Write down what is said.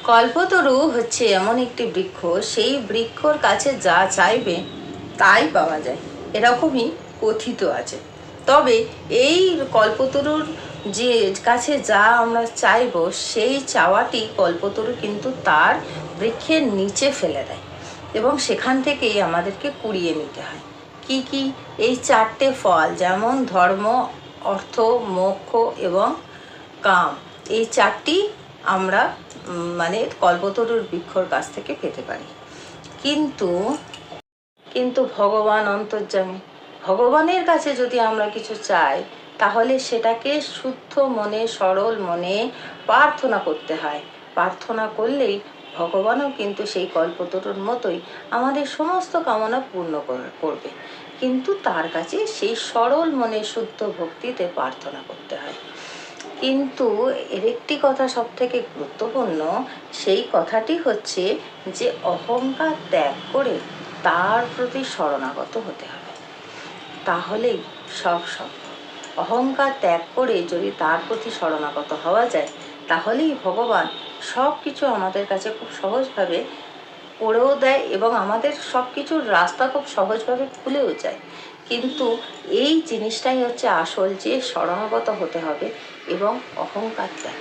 কল্পতরু হচ্ছে এমন একটি বৃক্ষ, সেই বৃক্ষর কাছে যা চাইবে তাই পাওয়া যায়, এরকমই কথিত আছে। তবে এই কল্পতরুর যে কাছে যা আমরা চাইব, সেই চাওয়াটি কল্পতরু কিন্তু তার বৃক্ষের নিচে ফেলে দেয় এবং সেখান থেকেই আমাদেরকে কুড়িয়ে নিতে হয়। কি কি? এই চারটে ফল, যেমন ধর্ম, অর্থ, মোক্ষ এবং কাম, এই চারটি আমরা মানে কল্পতরুর বৃক্ষর কাছ থেকে পেতে পারি। কিন্তু কিন্তু ভগবান অন্তর্যামী, ভগবানের কাছে যদি আমরা কিছু চাই, তাহলে সেটাকে শুদ্ধ মনে, সরল মনে প্রার্থনা করতে হয়। প্রার্থনা করলেই ভগবানও কিন্তু সেই কল্পতরুর মতোই আমাদের সমস্ত কামনা পূর্ণ করবে। কিন্তু তার কাছে সেই সরল মনে শুদ্ধ ভক্তিতে প্রার্থনা করতে হয়। কিন্তু এর একটি কথা সব থেকে গুরুত্বপূর্ণ, সেই কথাটি হচ্ছে যে অহংকার ত্যাগ করে তার প্রতি শরণাগত হতে হবে, তাহলেই সব সম্ভব। অহংকার ত্যাগ করে যদি তার প্রতি শরণাগত হওয়া যায়, তাহলেই ভগবান সব কিছু আমাদের কাছে খুব সহজভাবে করেও দেয় এবং আমাদের সব কিছুর রাস্তা খুব সহজভাবে খুলেও যায়। কিন্তু এই জিনিসটাই হচ্ছে আসল, যে শরণাগত হতে হবে এবং অহংকার ত্যাগ